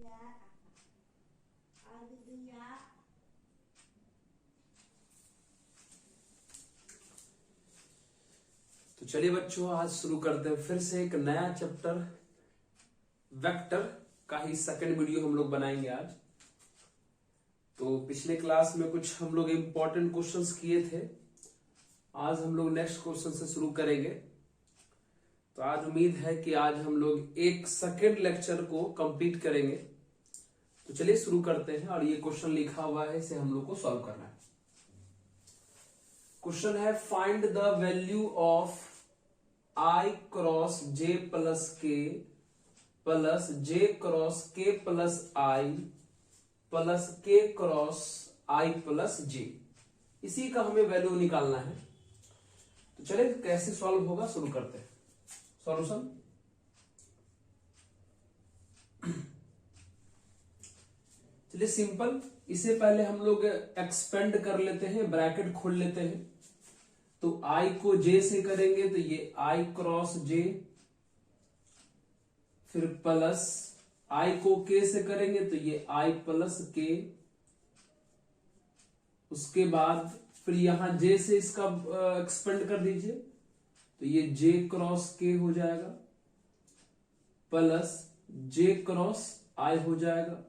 तो चलिए बच्चों, आज शुरू करते हैं फिर से एक नया चैप्टर। वेक्टर का ही सेकंड वीडियो हम लोग बनाएंगे आज। तो पिछले क्लास में कुछ हम लोग इंपॉर्टेंट क्वेश्चंस किए थे, आज हम लोग नेक्स्ट क्वेश्चन से शुरू करेंगे। तो आज उम्मीद है कि आज हम लोग एक सेकंड लेक्चर को कंप्लीट करेंगे। तो चलिए शुरू करते हैं। और ये क्वेश्चन लिखा हुआ है, इसे हम लोग को सॉल्व करना है। क्वेश्चन है find the value of I cross J plus K plus J cross K plus I plus K cross I plus J। इसी का हमें वैल्यू निकालना है। तो चलिए कैसे सॉल्व होगा शुरू करते हैं। सॉल्यूशन, चलिए सिंपल, इसे पहले हम लोग एक्सपेंड कर लेते हैं, ब्रैकेट खोल लेते हैं। तो I को J से करेंगे तो ये I क्रॉस J, फिर प्लस I को K से करेंगे तो ये I प्लस K, उसके बाद फिर यहां J से इसका एक्सपेंड कर दीजिए तो ये J क्रॉस K हो जाएगा प्लस J क्रॉस I हो जाएगा।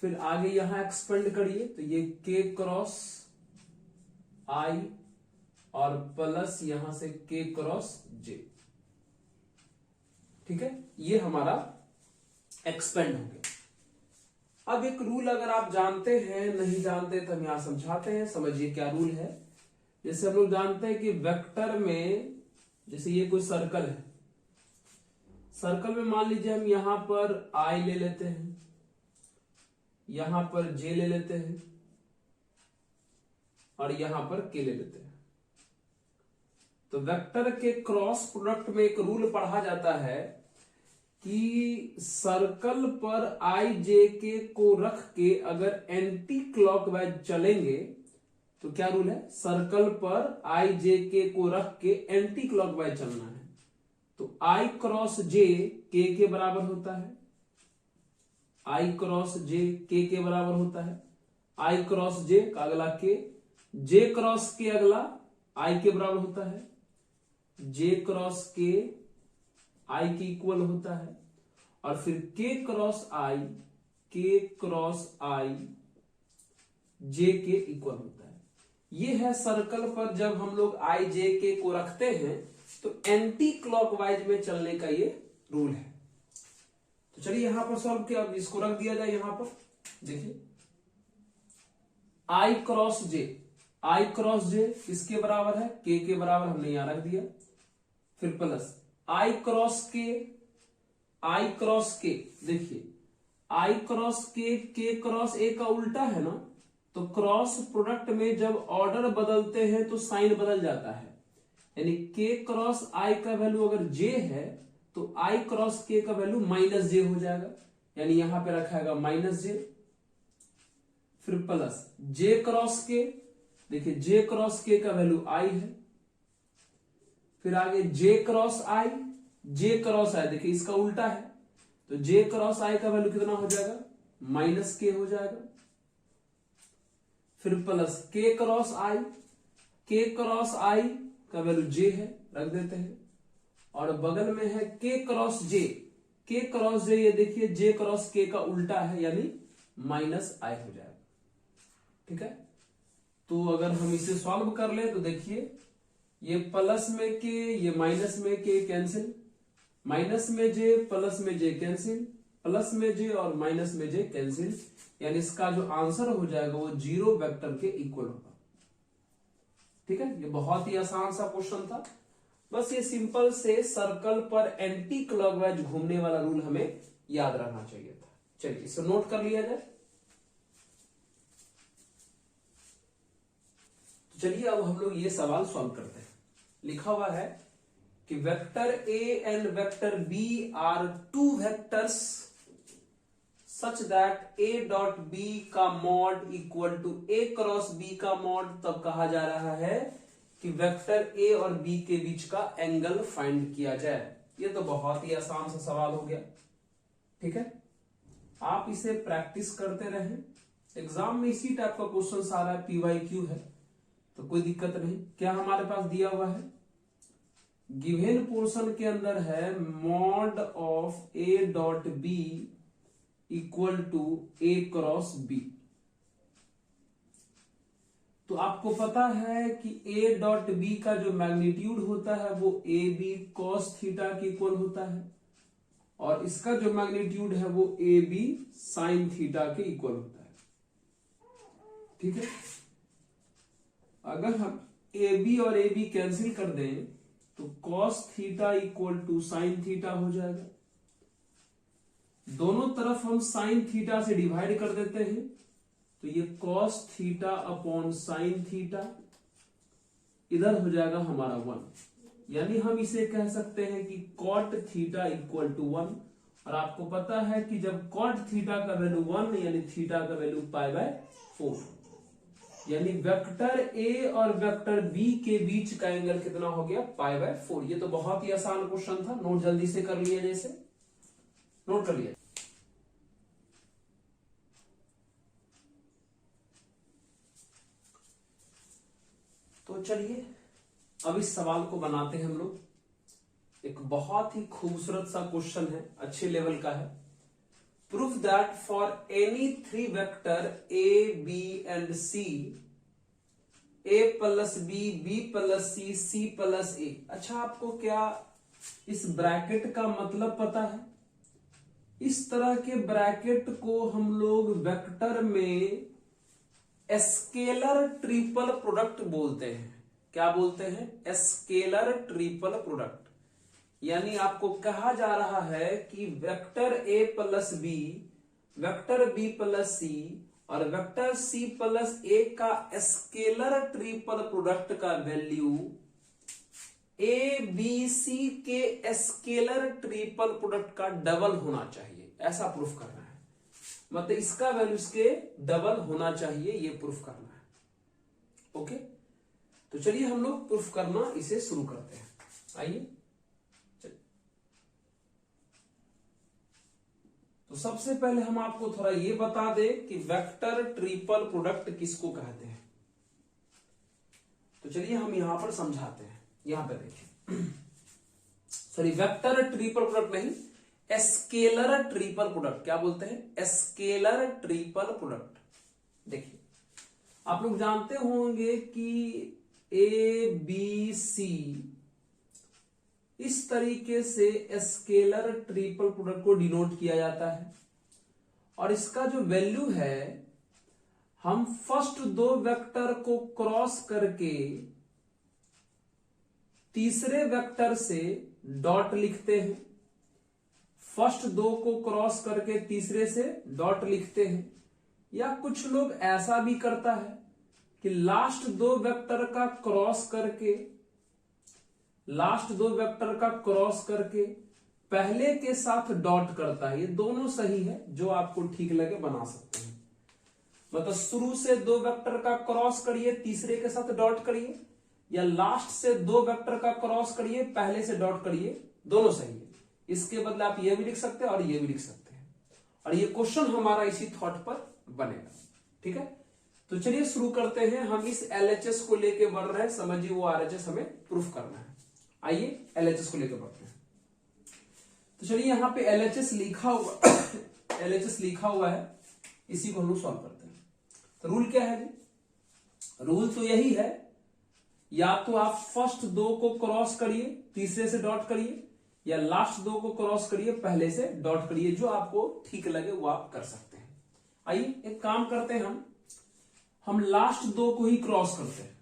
फिर आगे यहां एक्सपेंड करिए तो ये K क्रॉस I और प्लस यहां से K क्रॉस J। ठीक है, ये हमारा एक्सपेंड हो गया। अब एक रूल अगर आप जानते हैं, नहीं जानते तो हम यहां समझाते हैं, समझिए क्या रूल है। जैसे हम लोग जानते हैं कि वेक्टर में, जैसे ये कोई सर्कल है, सर्कल में मान लीजिए हम यहां पर I ले लेते हैं, यहां पर J ले लेते हैं और यहां पर K ले लेते हैं। तो वेक्टर के क्रॉस प्रोडक्ट में एक रूल पढ़ा जाता है कि सर्कल पर I J K को रख के अगर एंटी क्लॉकवाइज चलेंगे तो क्या रूल है, सर्कल पर I J K को रख के एंटी क्लॉकवाइज चलना है। तो I क्रॉस J K के बराबर होता है, I क्रॉस J K के बराबर होता है, I क्रॉस J का अगला K, J क्रॉस K अगला I के बराबर होता है, J क्रॉस K I के इक्वल होता है, और फिर K क्रॉस I J के इक्वल होता है। ये है सर्कल पर जब हम लोग I J K को रखते हैं तो एंटी क्लॉकवाइज में चलने का ये रूल है। तो चलिए यहां पर सॉल्व किया, अब इसको रख दिया जाए यहां पर। देखिए I क्रॉस J किसके बराबर है, K के बराबर, हमने यहां रख दिया। फिर प्लस I क्रॉस K, देखिए I cross K cross A का उल्टा है ना, तो क्रॉस प्रोडक्ट में जब ऑर्डर बदलते हैं तो साइन बदल जाता है। यानी K क्रॉस I का वैल्यू अगर J है तो I क्रॉस K का वैल्यू माइनस J हो जाएगा, यानी यहां पे रखा है माइनस J। फिर प्लस J क्रॉस K, देखिए J क्रॉस K का वैल्यू I है। फिर आगे J क्रॉस I, देखिए इसका उल्टा है, तो J क्रॉस I का वैल्यू कितना हो जाएगा, माइनस K हो जाएगा। फिर प्लस K क्रॉस I का वैल्यू J है, रख देते हैं। और बगल में है K क्रॉस J, ये देखिए J क्रॉस K का उल्टा है, यानी माइनस I हो जाएगा। ठीक है, तो अगर हम इसे सॉल्व कर ले तो देखिए ये प्लस में K, ये माइनस में K कैंसिल, माइनस में J प्लस में J कैंसिल, प्लस में J और माइनस में J कैंसिल, यानी इसका जो आंसर हो जाएगा वो 0 वेक्टर के इक्वल होगा। ठीक है, ये बहुत ही आसान सा क्वेश्चन था। बस ये सिंपल से सर्कल पर एंटी क्लॉकवाइज घूमने वाला रूल हमें याद रखना चाहिए था। चलिए इसे नोट कर लिया जाए। तो चलिए अब हम लोग ये सवाल सॉल्व करते हैं। लिखा हुआ है कि vector A and vector B are two vectors such that A dot B का mod equal to A cross B का मॉड। तब कहा जा रहा है कि वेक्टर A और B के बीच का एंगल फाइंड किया जाए। ये तो बहुत ही आसान सा सवाल हो गया। ठीक है, आप इसे प्रैक्टिस करते रहें। एग्जाम में इसी टाइप का क्वेश्चन आ रहा है, PYQ है, तो कोई दिक्कत नहीं। क्या हमारे पास दिया हुआ है, गिवन पोर्शन के अंदर है mod of A dot B equal to A cross B। तो आपको पता है कि A डॉट B का जो मैग्नीट्यूड होता है वो AB cos थीटा के इक्वल होता है, और इसका जो मैग्नीट्यूड है वो AB sin थीटा के इक्वल होता है। ठीक है, अगर हम AB और AB कैंसिल कर दें तो cos theta equal to sine theta हो जाएगा। दोनों तरफ हम साइन थीटा से डिवाइड कर देते हैं, तो ये cos theta upon sine theta, इधर हो जाएगा हमारा 1। यानी हम इसे कह सकते हैं कि cot थीटा इक्वल टू 1। और आपको पता है कि जब cot थीटा का वैल्यू 1 यानी थीटा का वैल्यू π/4, यानी वेक्टर A और वेक्टर B के बीच का एंगल कितना हो गया, π/4। ये तो बहुत ही आसान क्वेश्चन था, नोट जल्दी से कर लिया, जैसे नोट कर लिया। तो चलिए अब इस सवाल को बनाते हैं हम लोग। एक बहुत ही खूबसूरत सा क्वेश्चन है, अच्छे लेवल का है। Proof that for any 3 vector A, B and C, A plus B, B plus C, C plus A। अच्छा, आपको क्या इस ब्रैकेट का मतलब पता है? इस तरह के ब्रैकेट को हम लोग वेक्टर में स्केलर ट्रिपल प्रोडक्ट बोलते हैं। क्या बोलते हैं? Scalar triple product. यानी आपको कहा जा रहा है कि vector A plus B, vector B plus C और वेक्टर C प्लस A का स्केलर ट्रिपल प्रोडक्ट का वैल्यू ABC के स्केलर ट्रिपल प्रोडक्ट का डबल होना चाहिए, ऐसा प्रूफ करना है। मतलब इसका वैल्यू इसके डबल होना चाहिए, ये प्रूफ करना है। ओके, तो चलिए हम लोग प्रूफ करना इसे शुरू करते हैं। आइए, तो सबसे पहले हम आपको थोड़ा ये बता दें कि वेक्टर ट्रिपल प्रोडक्ट किसको कहते हैं। तो चलिए हम यहां पर समझाते हैं। यहां पे देखिए, सॉरी, वेक्टर ट्रिपल प्रोडक्ट नहीं, स्केलर ट्रिपल प्रोडक्ट। क्या बोलते हैं? Scalar triple product. देखिए, आप लोग जानते होंगे कि ABC इस तरीके से स्केलर ट्रिपल प्रोडक्ट को डिनोट किया जाता है, और इसका जो वैल्यू है, हम फर्स्ट 2 वेक्टर को क्रॉस करके तीसरे वेक्टर से डॉट लिखते हैं। फर्स्ट 2 को क्रॉस करके तीसरे से डॉट लिखते हैं, या कुछ लोग ऐसा भी करता है कि लास्ट 2 वेक्टर का क्रॉस करके पहले के साथ डॉट करता है। ये दोनों सही है, जो आपको ठीक लगे बना सकते हैं। मतलब शुरू से 2 वेक्टर का क्रॉस करिए, तीसरे के साथ डॉट करिए, या लास्ट से 2 वेक्टर का क्रॉस करिए, पहले से डॉट करिए, दोनों सही है। इसके बदले आप ये भी लिख सकते हैं और ये भी लिख सकते हैं, और ये क्वेश्चन हमारा इसी थॉट पर बनेगा। ठीक है, तो चलिए शुरू करते हैं। हम इस LHS को लेके बढ़ रहे हैं, समझिए वो RHS हमें प्रूफ करना है। आइए LHS को लेकर बढ़ते हैं। तो चलिए यहां पे LHS लिखा हुआ है, इसी को हम लोग सॉल्व करते हैं। तो रूल क्या है जी? रूल तो यही है, या तो आप फर्स्ट 2 को क्रॉस करिए, तीसरे से डॉट करिए, या लास्ट 2 को क्रॉस करिए, पहले से डॉट करिए। जो आपको ठीक लगे वो आप कर सकते हैं। आइए एक काम करते हैं, हम लास्ट 2 को ही क्रॉस करते हैं।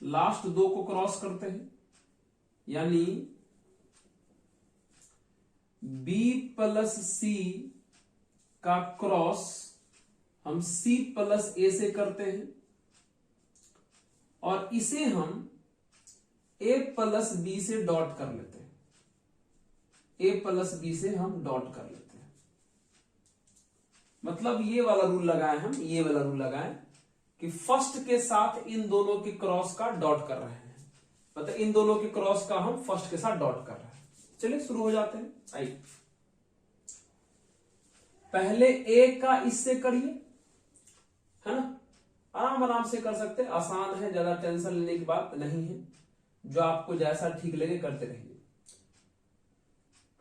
लास्ट 2 को क्रॉस करते हैं, यानी B प्लस C का क्रॉस हम C प्लस A से करते हैं, और इसे हम A प्लस B से डॉट कर लेते हैं। A प्लस B से हम डॉट कर लेते हैं। मतलब ये वाला रूल लगाए, हम ये वाला रूल लगाए कि फर्स्ट के साथ इन दोनों के क्रॉस का डॉट कर रहे हैं। मतलब इन दोनों के क्रॉस का हम फर्स्ट के साथ डॉट कर रहे हैं। चलिए शुरू हो जाते हैं। आइए, पहले ए का इससे करिए, है ना, आराम आराम से कर सकते, आसान है, ज्यादा टेंशन लेने की बात नहीं है, जो आपको जैसा ठीक लगे करते रहिए।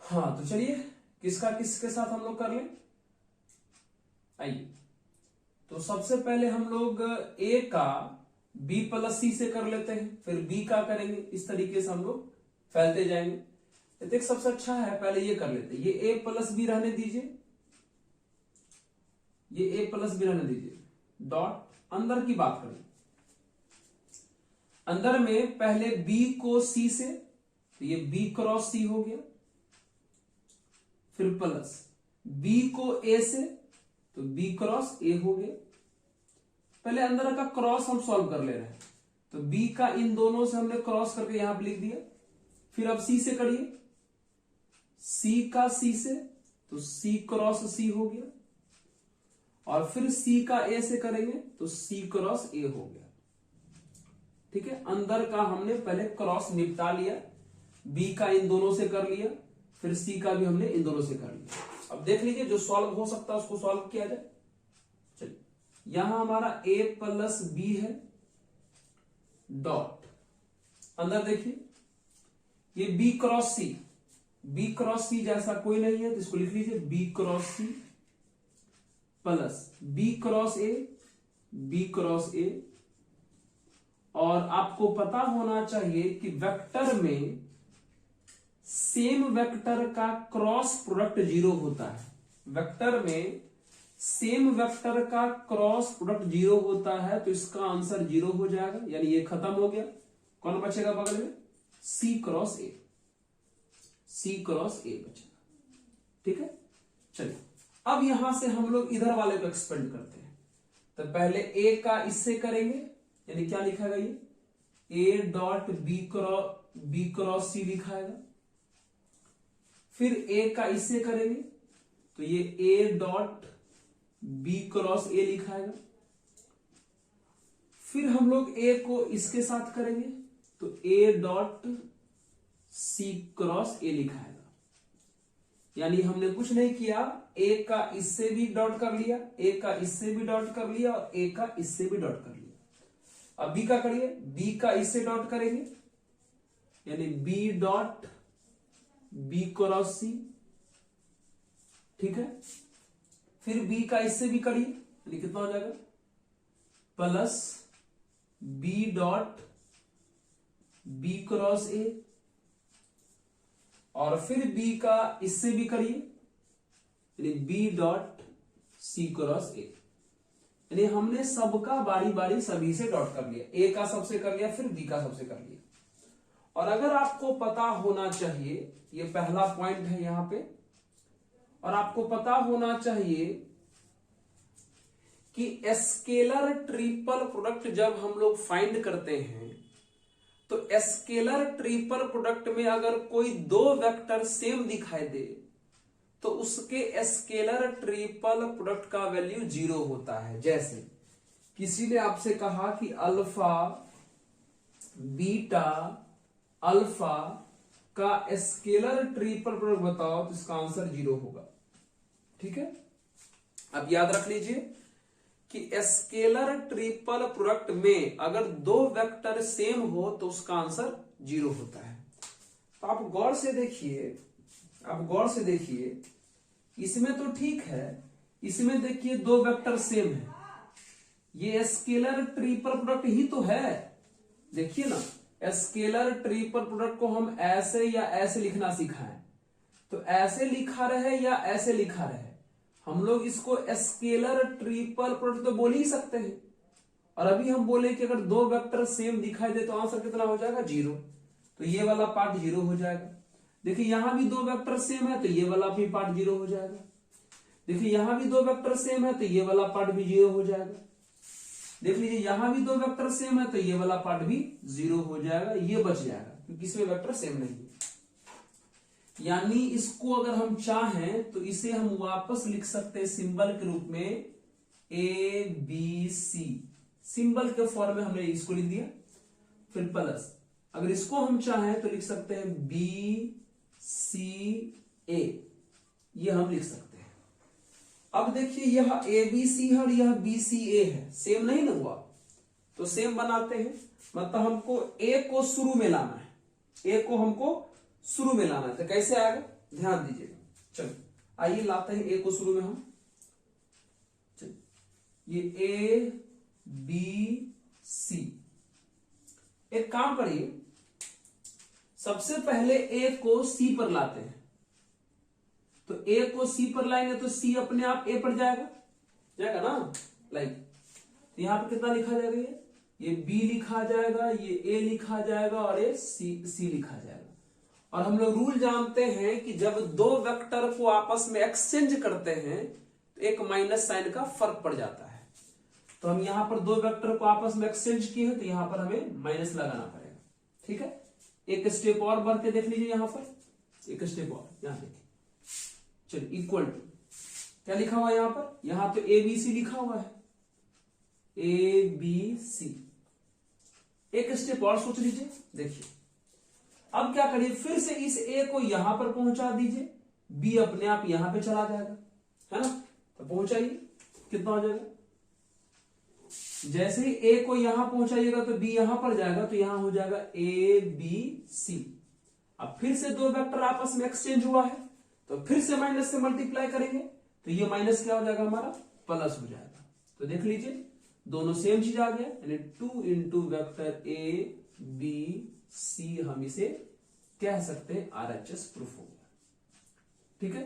हाँ तो चलिए किसका किसके साथ हम लोग कर लें, आइए। तो सबसे पहले हम लोग ए का बी प्लस सी से कर लेते हैं, फिर बी का करेंगे, इस तरीके से हम लोग फैलते जाएंगे। देख सबसे अच्छा है पहले ये कर लेते हैं, ये ए प्लस बी रहने दीजिए, ये ए प्लस बी रहने दीजिए, डॉट अंदर की बात करें, अंदर में पहले बी को सी से, तो ये बी क्रॉस सी हो गया, फिर प्लस बी को ए से, तो बी क्रॉस ए हो गया। पहले अंदर का क्रॉस हम सॉल्व कर ले रहे हैं, तो बी का इन दोनों से हमने क्रॉस करके यहां पर लिख दिया। फिर अब सी से करिए, सी का सी से, तो सी क्रॉस सी हो गया, और फिर सी का ए से करेंगे तो सी क्रॉस ए हो गया। ठीक है, अंदर का हमने पहले क्रॉस निपटा लिया, बी का इन दोनों से कर लिया, फिर सी का भी हमने इन दोनों से कर लिया। अब देख लीजिए जो सॉल्व हो सकता है उसको सॉल्व किया जाए। चलिए यहां हमारा ए प्लस बी है, डॉट अंदर देखिए ये B cross C, B cross C जैसा कोई नहीं है तो इसको लिख लीजिए B cross C plus B cross A, B cross A. और आपको पता होना चाहिए कि वेक्टर में सेम वेक्टर का क्रॉस प्रोडक्ट 0 होता है, वेक्टर में सेम वेक्टर का क्रॉस प्रोडक्ट 0 होता है, तो इसका आंसर 0 हो जाएगा, यानी ये खत्म हो गया। कौन बचेगा बगल में, सी क्रॉस ए, सी क्रॉस ए बचेगा। ठीक है, चलिए अब यहां से हम लोग इधर वाले को एक्सपेंड करते हैं। तो पहले ए का इससे करेंगे, यानी क्या लिखाएगा ये A dot B cross C लिखाएगा। फिर ए का इससे करेंगे तो ये A dot B cross A लिखाएगा। फिर हम लोग ए को इसके साथ करेंगे तो ए डॉट सी क्रॉस ए लिखाएगा। यानी हमने कुछ नहीं किया, ए का इससे भी डॉट कर लिया, ए का इससे भी डॉट कर लिया, और ए का इससे भी डॉट कर लिया। अब बी का करिए, बी का इससे डॉट करेंगे, यानी बी डॉट बी क्रॉस सी। ठीक है, फिर बी का इससे भी करिए, यानी कितना हो जाएगा plus B dot B cross A, और फिर बी का इससे भी करिए, यानी B dot C cross A. यानी हमने सबका बारी बारी सभी से डॉट कर लिया, ए का सबसे कर लिया, फिर बी का सबसे कर लिया। और अगर आपको पता होना चाहिए, ये पहला पॉइंट है यहां पे, और आपको पता होना चाहिए कि स्केलर ट्रिपल प्रोडक्ट जब हम लोग फाइंड करते हैं तो स्केलर ट्रिपल प्रोडक्ट में अगर कोई दो वेक्टर सेम दिखाई दे तो उसके स्केलर ट्रिपल प्रोडक्ट का वैल्यू 0 होता है। जैसे किसी ने आपसे कहा कि अल्फा बीटा अल्फा का स्केलर ट्रिपल प्रोडक्ट बताओ, तो इसका आंसर 0 होगा। ठीक है, अब याद रख लीजिए कि स्केलर ट्रिपल प्रोडक्ट में अगर दो वेक्टर सेम हो तो उसका आंसर 0 होता है। तो आप गौर से देखिए, आप गौर से देखिए, इसमें तो ठीक है, इसमें देखिए दो वेक्टर सेम है, ये स्केलर ट्रिपल प्रोडक्ट ही तो है। देखिए ना, स्केलर ट्रिपल प्रोडक्ट को हम ऐसे या ऐसे लिखना सीखा है, तो ऐसे लिखा रहे या ऐसे लिखा रहे, हम लोग इसको स्केलर ट्रिपल प्रोडक्ट तो बोल ही सकते हैं। और अभी हम बोले कि अगर दो वेक्टर सेम दिखाई दे तो आंसर कितना हो जाएगा 0, तो ये वाला पार्ट 0 हो जाएगा। देखिए यहां भी दो वेक्टर सेम है तो ये वाला भी पार्ट 0 हो जाएगा। देखिए यहां भी दो वेक्टर सेम है तो ये वाला पार्ट भी 0 हो जाएगा। देख लीजिए यहां भी दो वेक्टर सेम है तो ये वाला पार्ट भी 0 हो जाएगा, ये बच जाएगा क्योंकि इसमें वेक्टर सेम नहीं है। यानी इसको अगर हम चाहें तो इसे हम वापस लिख सकते हैं सिंबल के रूप में ए बी सी, सिंबल के फॉर्म में हमने इसको लिख दिया, फिर प्लस अगर इसको हम चाहें तो लिख सकते हैं बी सी ए, ये हम लिख सकते हैं। अब देखिए यह ABC है और यह BCA है, सेम नहीं ना हुआ, तो सेम बनाते हैं। मतलब हमको A को शुरू में लाना है, A को हमको शुरू में लाना है, तो कैसे आएगा ध्यान दीजिएगा। चलो आइए लाते हैं A को शुरू में हम। चलो ये ABC, एक काम करिए, सबसे पहले A को C पर लाते हैं, तो A को C पर लाएंगे तो C अपने आप A पर जाएगा, जाएगा ना, लाइक तो यहां पर कितना लिखा जाएगा, ये B लिखा जाएगा, ये A लिखा जाएगा और ये C लिखा जाएगा। और हम लोग रूल जानते हैं कि जब दो वेक्टर को आपस में एक्सचेंज करते हैं तो एक माइनस साइन का फर्क पड़ जाता है। तो हम यहां पर दो वेक्टर को आपस में एक्सचेंज किए हैं तो यहां पर हमें माइनस लगाना पड़ेगा, ठीक है। एक स्टेप और बढ़ के देख लीजिए, यहां पर एक स्टेप और, यहां देखिए, चलिए इक्वल टू क्या लिखा हुआ है यहां पर, यहां तो ABC लिखा हुआ है, ABC। एक स्टेप और सोच लीजिए, देखिए अब क्या करिए, फिर से इस A को यहां पर पहुंचा दीजिए, B अपने आप यहां पे चला जाएगा, है ना, तो पहुंचाइए, कितना हो जाएगा, जैसे ही A को यहां पहुंचाइएगा तो B यहां पर जाएगा, तो यहां हो जाएगा ABC। अब फिर से दो वेक्टर आपस में एक्सचेंज हुआ है तो फिर से माइनस से मल्टीप्लाई करेंगे तो ये माइनस क्या हो जाएगा हमारा, प्लस हो जाएगा। तो देख लीजिए दोनों सेम चीज आ गया, यानी 2 इंटू वैक्टर ABC, हम इसे कह सकते हैं RHS प्रूफ हो गया, ठीक है।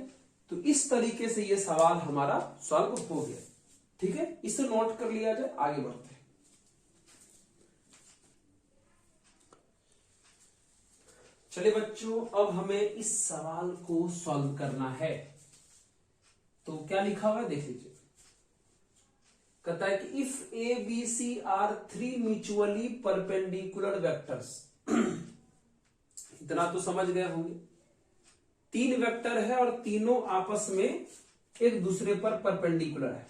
तो इस तरीके से ये सवाल हमारा सॉल्व हो गया, ठीक है, इसे नोट कर लिया जाए, आगे बढ़ते हैं। चलिए बच्चों, अब हमें इस सवाल को सॉल्व करना है। तो क्या लिखा हुआ है देख लीजिए, कहता है कि if ABC are 3 mutually perpendicular vectors, इतना तो समझ गए होंगे, तीन वेक्टर है और तीनों आपस में एक दूसरे पर परपेंडिकुलर है।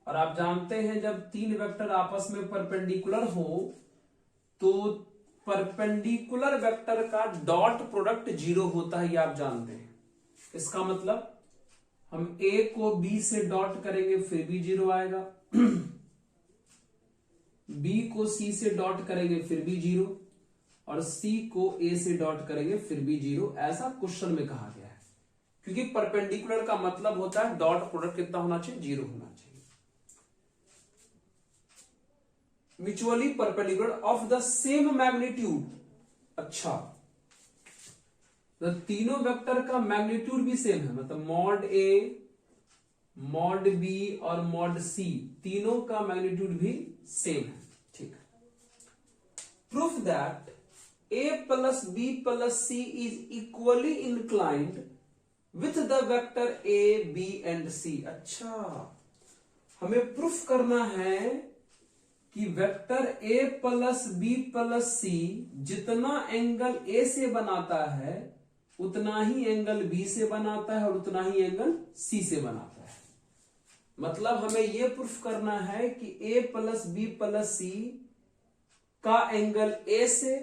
और आप जानते हैं जब तीन वेक्टर आपस में परपेंडिकुलर हो तो परपेंडिकुलर वेक्टर का डॉट प्रोडक्ट 0 होता है, ये आप जानते हैं। इसका मतलब हम A को B से डॉट करेंगे फिर भी 0 आएगा, B को C से डॉट करेंगे फिर भी 0, और C को A से डॉट करेंगे फिर भी 0, ऐसा क्वेश्चन में कहा गया है। क्योंकि परपेंडिकुलर का मतलब होता है डॉट प्रोडक्ट कितना होना चाहिए, 0 होना चाहिए। Mutually perpendicular of the same magnitude, अच्छा तो तीनों वेक्टर का मैग्नीट्यूड भी सेम है, मतलब मॉड A, मॉड B और मॉड C, तीनों का मैग्नीट्यूड भी सेम है, ठीक है। Proof that A plus B plus C is equally inclined with the vector A, B and C। अच्छा, हमें प्रूफ करना है कि vector A plus B plus C जितना एंगल A से बनाता है उतना ही एंगल B से बनाता है और उतना ही एंगल C से बनाता है। मतलब हमें यह प्रूफ करना है कि A plus B plus C का एंगल A से,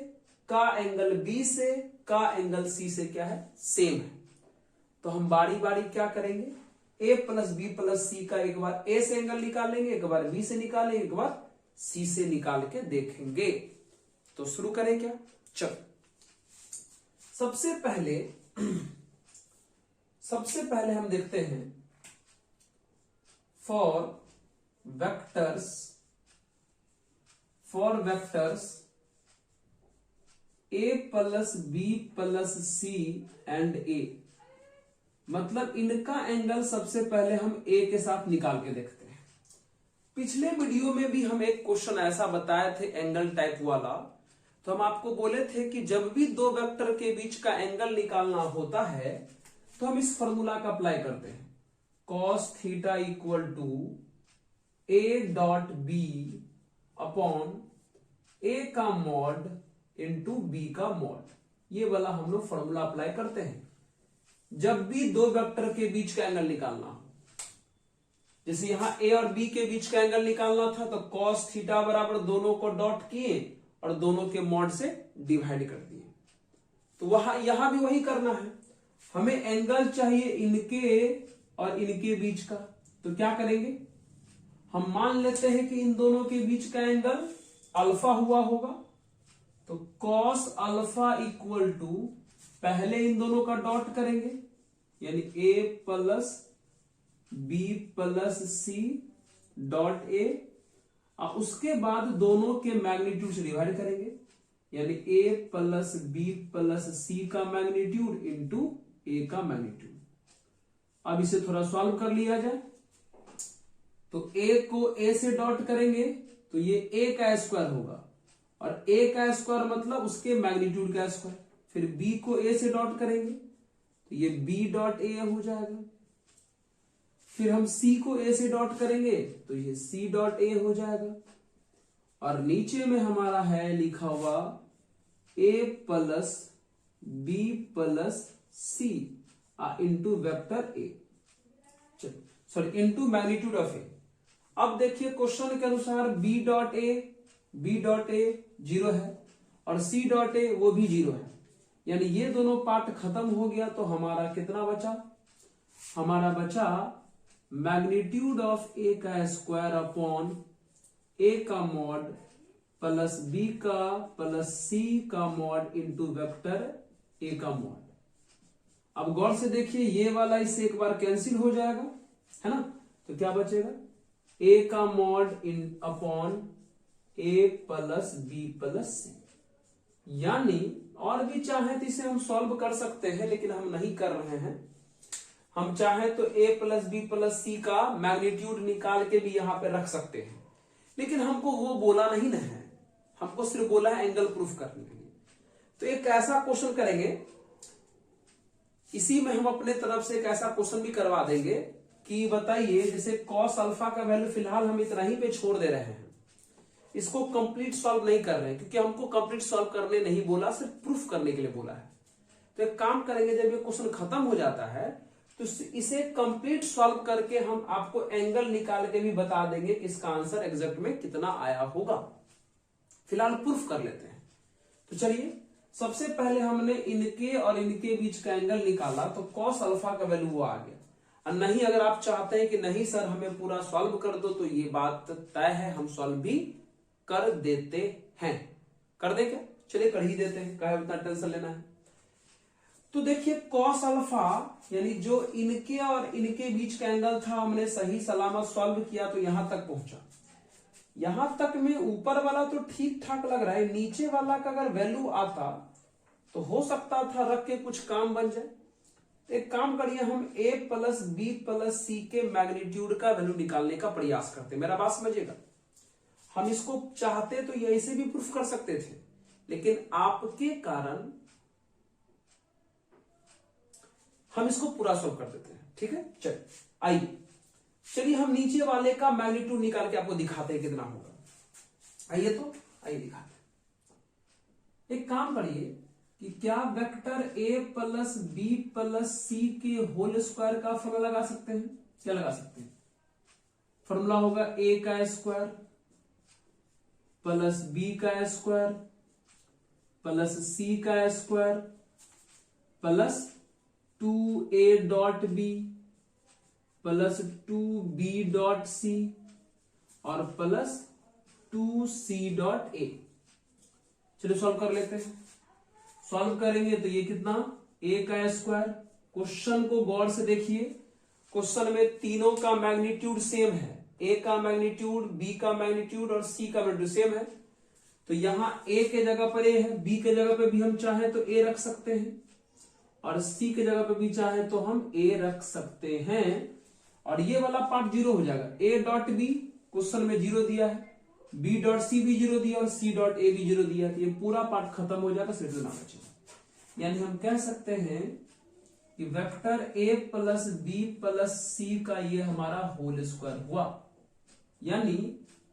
का एंगल B से, का एंगल C से क्या है, सेम है। तो हम बारी बारी क्या करेंगे, A plus B plus C का एक बार A से एंगल निकालेंगे, एक बार B से निकालेंगे, एक बार C से निकाल के देखेंगे। तो शुरू करें क्या, चलो सबसे पहले हम देखते हैं for vectors A plus B plus C and A, मतलब इनका एंगल सबसे पहले हम A के साथ निकाल के देखते हैं। पिछले वीडियो में भी हम एक क्वेश्चन ऐसा बताए थे एंगल टाइप वाला, तो हम आपको बोले थे कि जब भी दो वेक्टर के बीच का एंगल निकालना होता है तो हम इस फॉर्मूला का अप्लाई करते हैं, cos theta equal to A dot B upon A का मॉड इंटू B का मॉड। ये वाला हम लोग फॉर्मूला अप्लाई करते हैं जब भी दो वेक्टर के बीच का एंगल निकालना हो। जैसे यहां A और B के बीच का एंगल निकालना था तो cos थीटा बराबर दोनों को डॉट किए और दोनों के मॉड से डिवाइड कर दिए। तो यहां भी वही करना है, हमें एंगल चाहिए इनके और इनके बीच का। तो क्या करेंगे, हम मान लेते हैं कि इन दोनों के बीच का एंगल अल्फा हुआ होगा। तो कॉस अल्फा इक्वल टू, पहले इन दोनों का डॉट करेंगे, यानी a plus b plus c dot a, और उसके बाद दोनों के मैग्नीट्यूड से डिवाइड करेंगे, यानी a plus b plus c का मैग्नीट्यूड इंटू a का मैग्नीट्यूड। अब इसे थोड़ा सॉल्व कर लिया जाए। तो a को a से डॉट करेंगे तो ये a का स्क्वायर होगा, और a का स्क्वायर मतलब उसके मैग्नीट्यूड का स्क्वायर। फिर b को a से डॉट करेंगे तो ये b डॉट a हो जाएगा। फिर हम c को a से डॉट करेंगे तो ये c डॉट a हो जाएगा। और नीचे में हमारा है लिखा हुआ a plus b plus c into vector a, sorry into magnitude of a। अब देखिए क्वेश्चन के अनुसार b डॉट a 0 है और c डॉट a वो भी 0 है, यानी ये दोनों पार्ट खत्म हो गया। तो हमारा कितना बचा, हमारा बचा मैग्नीट्यूड ऑफ a का स्क्वायर अपॉन a का मॉड प्लस b का प्लस c का मॉड इंटू वेक्टर a का मॉड। अब गौर से देखिए, ये वाला इससे एक बार कैंसिल हो जाएगा, है ना। तो क्या बचेगा, a का mod in upon a plus b plus c। यानी और भी चाहे तो इसे हम सॉल्व कर सकते हैं, लेकिन हम नहीं कर रहे हैं। हम चाहे तो a plus b plus c का मैग्नीट्यूड निकाल के भी यहां पे रख सकते हैं, लेकिन हमको वो बोला नहीं ना है, हमको सिर्फ बोला है एंगल प्रूफ करने के लिए। तो एक ऐसा क्वेश्चन करेंगे, इसी में हम अपने तरफ से एक ऐसा क्वेश्चन भी करवा देंगे कि बताइए, जैसे कॉस अल्फा का वैल्यू फिलहाल हम इतना ही पे छोड़ दे रहे हैं, इसको कंप्लीट सॉल्व नहीं कर रहे हैं, क्योंकि हमको कंप्लीट सॉल्व करने नहीं बोला, सिर्फ प्रूफ करने के लिए बोला है। तो एक काम करेंगे, जब ये क्वेश्चन खत्म हो जाता है तो इसे कंप्लीट सॉल्व करके हम आपको एंगल निकाल के भी बता देंगे कि इसका आंसर एग्जैक्ट में कितना आया होगा। फिलहाल प्रूफ कर लेते हैं। तो चलिए, सबसे पहले हमने इनके और इनके बीच का एंगल निकाला, तो कॉस अल्फा का वैल्यू वो आ गया। और नहीं, अगर आप चाहते हैं कि नहीं सर हमें पूरा सॉल्व कर दो, तो ये बात तय है, हम सॉल्व भी कर देते हैं। कर दे क्या, चलिए कर ही देते हैं, क्या उतना टेंशन लेना है। तो देखिए कॉस अल्फा यानी जो इनके और इनके बीच का एंगल था, हमने सही सलामत सॉल्व किया तो यहां तक पहुंचा। यहां तक में ऊपर वाला तो ठीक ठाक लग रहा है, नीचे वाला का अगर वैल्यू आता तो हो सकता था रख के कुछ काम बन जाए। एक काम करिए, हम a plus B plus C के मैग्नीट्यूड का वैल्यू निकालने का प्रयास करते। मेरा बात समझिएगा, हम इसको चाहते तो ये ऐसे भी प्रूफ कर सकते थे, लेकिन आपके कारण हम इसको पूरा सॉल्व कर देते हैं। ठीक है, चलिए चलिए हम नीचे वाले का मैग्नीट्यूड निकाल के आपको दिखाते हैं कितना होगा। आइए दिखाते हैं। एक काम करिए कि क्या vector a plus B plus C के होल स्क्वायर का फॉर्मूला लगा सकते हैं? क्या लगा सकते हैं? फॉर्मूला होगा a का स्क्वायर प्लस b का स्क्वायर प्लस c का square plus 2a dot b plus 2b dot c और प्लस 2c डॉट a। चलिए सॉल्व कर लेते हैं। सॉल्व करेंगे तो ये कितना, a का स्क्वायर। क्वेश्चन को गौर से देखिए, क्वेश्चन में तीनों का मैग्नीट्यूड सेम है, a का मैग्नीट्यूड, b का मैग्नीट्यूड और c का मैग्नीट्यूड सेम है। तो यहां a के जगह पर a है, b के जगह पे भी हम चाहें तो a रख सकते हैं और c के जगह पे भी चाहें तो हम a रख सकते हैं। और ये वाला पार्ट जीरो हो जाएगा। a डॉट b क्वेश्चन में जीरो दिया है, b डॉट c भी जीरो दिया और c डॉट a भी जीरो दिया, तो ये पूरा पार्ट खत्म हो जाएगा, सिर्फ ना बचेगा। यानी हम कह सकते हैं कि vector a plus b plus c का ये हमारा होल स्क्वायर हुआ। यानी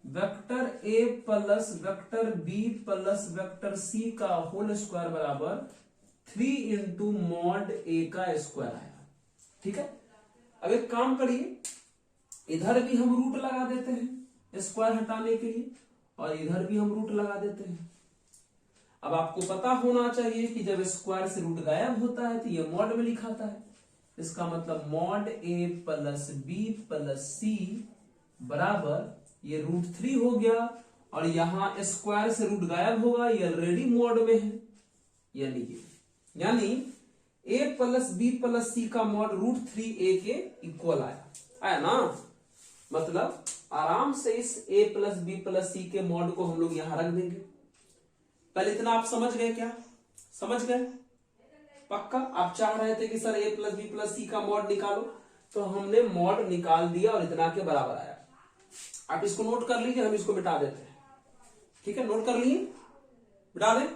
vector a plus vector b plus vector c का होल स्क्वायर बराबर 3 इंटू मॉड a का स्क्वायर आया। ठीक है, अब एक काम करिए, इधर भी हम रूट लगा देते हैं स्क्वायर हटाने के लिए और इधर भी हम रूट लगा देते हैं। अब आपको पता होना चाहिए कि जब स्क्वायर से रूट गायब होता है तो ये मॉड में लिखाता है। इसका मतलब मॉड ए प्लस बी प्लस सी बराबर ये √3 हो गया, और यहां स्क्वायर से रूट गायब होगा, ये ऑलरेडी मॉड में है, यानी ए प्लस बी प्लस सी का मॉड √3a के इक्वल आया ना। मतलब आराम से इस a plus B plus C के मॉड को हम लोग यहां रख देंगे। पहले इतना आप समझ गए क्या? समझ गए पक्का? आप चाह रहे थे कि sir a plus B plus C का मॉड निकालो, तो हमने मॉड निकाल दिया और इतना के बराबर आया। आप इसको नोट कर लीजिए, हम इसको मिटा देते हैं। ठीक है, नोट कर लिए, मिटा दें।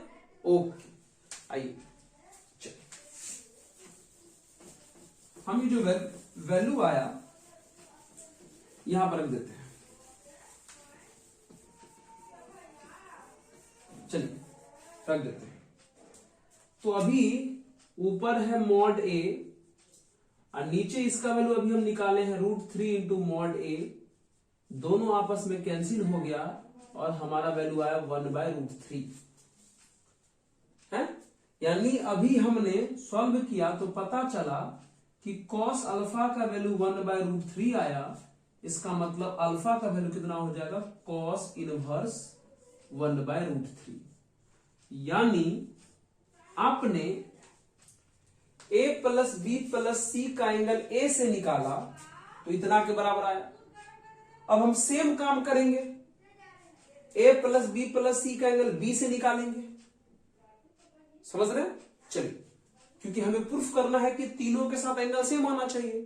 ओके, आइए चलिए, हम ये जो वैल्यू आया यहां पर रख देते हैं। चलिए रख देते हैं। तो अभी ऊपर है मॉड ए और नीचे इसका वैल्यू अभी हम निकाले हैं √3 इंटू मॉड ए, दोनों आपस में कैंसिल हो गया और हमारा वैल्यू आया 1/√3 है। यानी अभी हमने सॉल्व किया तो पता चला कि कॉस अल्फा का वैल्यू 1/√3 आया। इसका मतलब अल्फा का वैल्यू कितना हो जाएगा? Cos inverse 1/√3। यानी आपने a plus B plus C का एंगल a से निकाला तो इतना के बराबर आया। अब हम सेम काम करेंगे, a plus B plus C का एंगल b से निकालेंगे। समझ रहे हैं? चलिए, क्योंकि हमें प्रूफ करना है कि तीनों के साथ एंगल सेम आना चाहिए,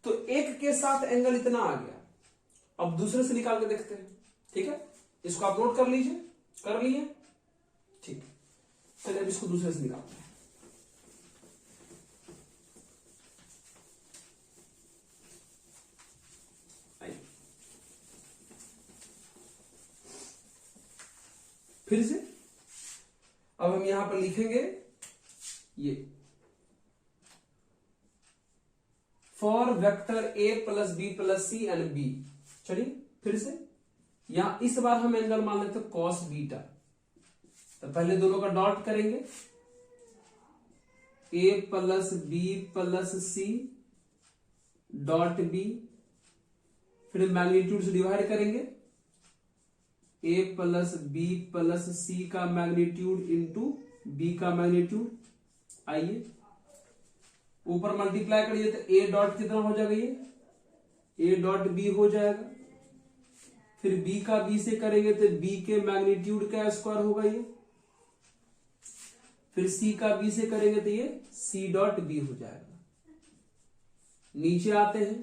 तो एक के साथ एंगल इतना आ गया। अब दूसरे से निकाल के देखते हैं। ठीक है, इसको आप नोट कर लीजिए। कर लिए? ठीक, चलिए अब इसको दूसरे से निकालते हैं। फिर से अब हम यहां पर लिखेंगे ये for vector a plus B plus C and B. चलिए फिर से यहां इस बार हम एंगल मान लेते कॉस बीटा। तो पहले दोनों का डॉट करेंगे, a plus B plus C dot B, फिर मैग्नीट्यूड से डिवाइड करेंगे, a plus B plus C का मैग्नीट्यूड इंटू बी का मैग्नीट्यूड। आइए ऊपर मल्टीप्लाई करिए तो a डॉट कितना हो जाएगा? ये a डॉट b हो जाएगा। फिर b का b से करेंगे तो b के मैग्नीट्यूड का स्क्वायर होगा ये। फिर c का b से करेंगे तो ये c डॉट b हो जाएगा। नीचे आते हैं,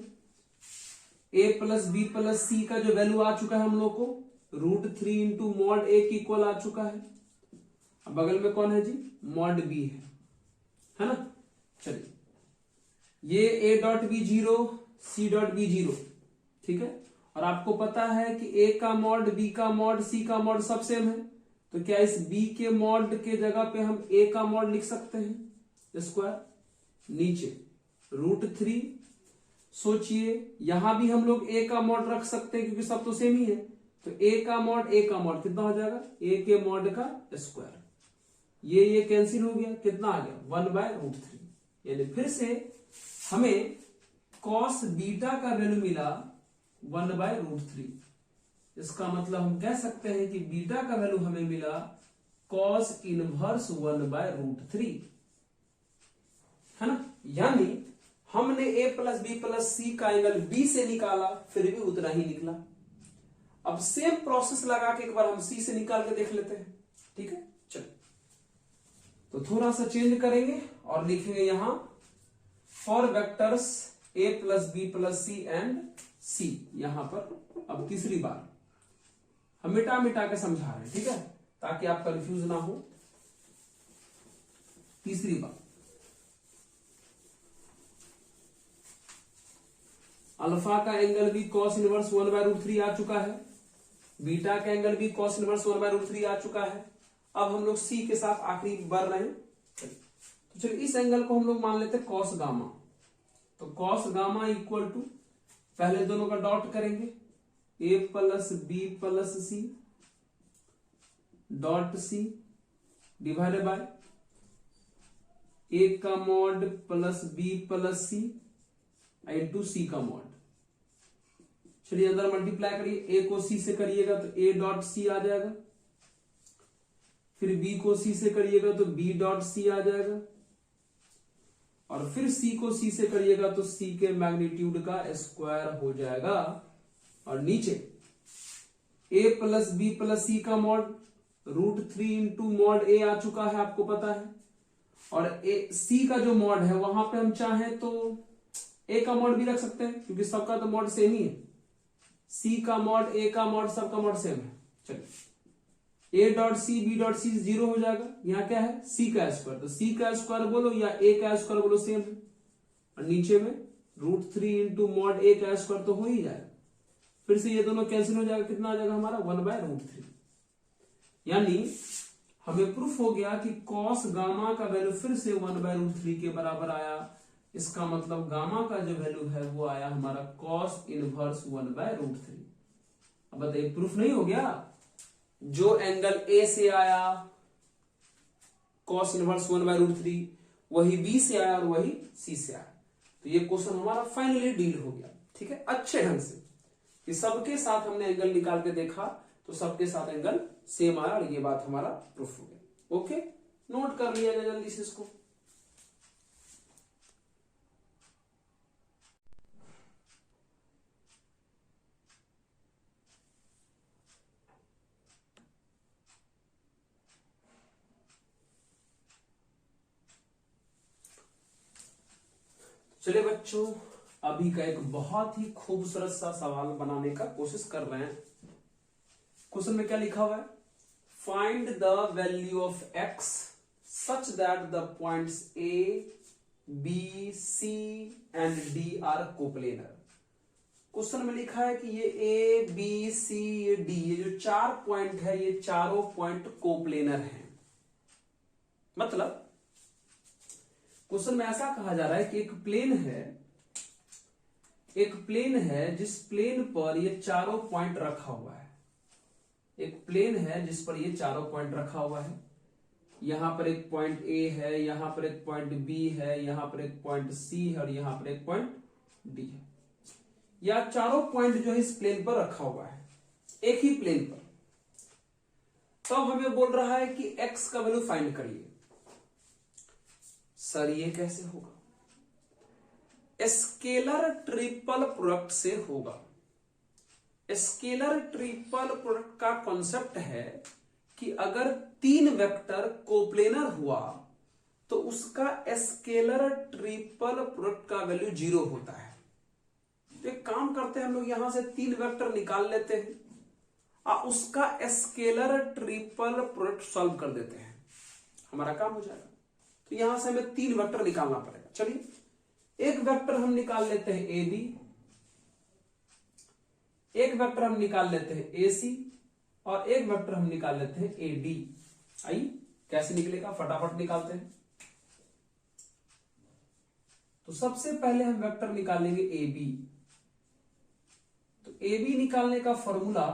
a plus B plus C का जो वैल्यू आ चुका है हम लोग को √3 इंटू मॉड ए की इक्वल आ चुका है। अब बगल में कौन है जी? मॉड बी है ना। चलिए ये a dot B 0, c dot B 0, ठीक है। और आपको पता है कि a का मॉड, b का मॉड, c का मॉड सब सेम है, तो क्या इस b के मॉड के जगह पे हम a का मॉड लिख सकते हैं स्क्वायर। नीचे √3, सोचिए यहां भी हम लोग a का मॉड रख सकते हैं क्योंकि सब तो सेम ही है। तो a का मॉड कितना हो जाएगा? a के मॉड का स्क्वायर। ये कैंसिल हो गया, कितना आ गया? 1/√3। यानी फिर से हमें कॉस बीटा का वैल्यू मिला 1/√3। इसका मतलब हम कह सकते हैं कि बीटा का वैल्यू हमें मिला कॉस इनवर्स 1/√3, है ना। यानी हमने a plus B plus C का एंगल b से निकाला, फिर भी उतना ही निकला। अब सेम प्रोसेस लगा के एक बार हम c से निकाल के देख लेते हैं। ठीक है, चलो तो थोड़ा सा चेंज करेंगे और लिखेंगे यहां for vectors a plus B plus C and c। यहां पर अब तीसरी बार हम मिटा मिटा के समझा रहे हैं, ठीक है, ताकि आप कंफ्यूज ना हो। तीसरी बार अल्फा का एंगल भी कॉस इनवर्स 1/√3 आ चुका है, बीटा का एंगल भी कॉस इनवर्स 1/√3 आ चुका है। अब हम लोग सी के साथ आखिरी बढ़ रहे हैं। तो चलिए इस एंगल को हम लोग मान लेते हैं कॉस गामा। तो कॉस गामा इक्वल टू, पहले दोनों का डॉट करेंगे, a plus B plus C dot C divided by A का mod plus B plus C into C का मॉड। चलिए अंदर मल्टीप्लाई करिए, ए को सी से करिएगा तो ए डॉट सी आ जाएगा, फिर बी को सी से करिएगा तो बी डॉट सी आ जाएगा, और फिर सी को सी से करिएगा तो सी के मैग्नीट्यूड का स्क्वायर हो जाएगा। और नीचे ए प्लस बी प्लस सी का मॉड √3 इंटू मॉड ए आ चुका है, आपको पता है। और ए सी का जो मॉड है वहां पे हम चाहें तो ए का मॉड भी रख सकते हैं, क्योंकि सबका तो मॉड सेम ही है। सी का मॉड, ए का मॉड, सबका मॉड सेम है। चलिए A dot C B dot C 0 हो जाएगा। यहाँ क्या है, सी का स्क्वायर, तो सी का स्क्वायर बोलो या ए का स्क्वायर बोलो, सेम है। और नीचे में √3 इंटू मॉड ए का स्क्वायर तो हो ही जाएगा। फिर से ये दोनों कैंसिल हो जाएगा, कितना आ जाएगा हमारा 1/√3। यानी हमें प्रूफ हो गया कि कॉस गामा का वैल्यू फिर से 1/√3 के बराबर आया। इसका मतलब गामा का जो वैल्यू है वो आया हमारा कॉस इनवर्स 1/√3। अब बताइए प्रूफ नहीं हो गया? जो एंगल ए से आया कॉस इनवर्स 1/√3, वही बी से आया और वही सी से आया। तो ये क्वेश्चन हमारा फाइनली डील हो गया, ठीक है, अच्छे ढंग से कि सबके साथ हमने एंगल निकाल के देखा तो सबके साथ एंगल सेम आया, और ये बात हमारा प्रूफ हो गया। ओके, नोट कर लिया जाए जल्दी से इसको। चलिए बच्चों, अभी का एक बहुत ही खूबसूरत सा सवाल बनाने का कोशिश कर रहे हैं। क्वेश्चन में क्या लिखा हुआ है, find the value of x such that the points A B C and D are coplanar. Question में लिखा है कि ये ए बी सी ये डी, ये जो 4 पॉइंट है ये चारों पॉइंट कोप्लेनर हैं। मतलब क्वेश्चन में ऐसा कहा जा रहा है कि एक प्लेन है जिस प्लेन पर ये चारों पॉइंट रखा हुआ है। एक प्लेन है जिस पर ये चारों पॉइंट रखा हुआ है। यहां पर एक पॉइंट ए है, यहां पर एक पॉइंट बी है, यहां पर एक पॉइंट सी है और यहां पर एक पॉइंट डी है। या चारों पॉइंट जो है इस प्लेन पर रखा हुआ है, एक ही प्लेन पर। तब हमें बोल रहा है कि एक्स का वैल्यू फाइंड करिए। सर ये कैसे होगा? स्केलर ट्रिपल प्रोडक्ट से होगा। स्केलर ट्रिपल प्रोडक्ट का कॉन्सेप्ट है कि अगर 3 वेक्टर कोप्लेनर हुआ तो उसका स्केलर ट्रिपल प्रोडक्ट का वैल्यू 0 होता है। तो एक काम करते हैं, हम लोग यहां से 3 वेक्टर निकाल लेते हैं और उसका स्केलर ट्रिपल प्रोडक्ट सॉल्व कर देते हैं, हमारा काम हो जाएगा। तो यहां से हमें 3 वेक्टर निकालना पड़ेगा। चलिए एक वेक्टर हम निकाल लेते हैं ए बी, एक वेक्टर हम निकाल लेते हैं ए सी और एक वेक्टर हम निकाल लेते हैं ए डी। आइए कैसे निकलेगा फटाफट निकालते हैं। तो सबसे पहले हम वेक्टर निकालेंगे ए बी। तो ए बी निकालने का formula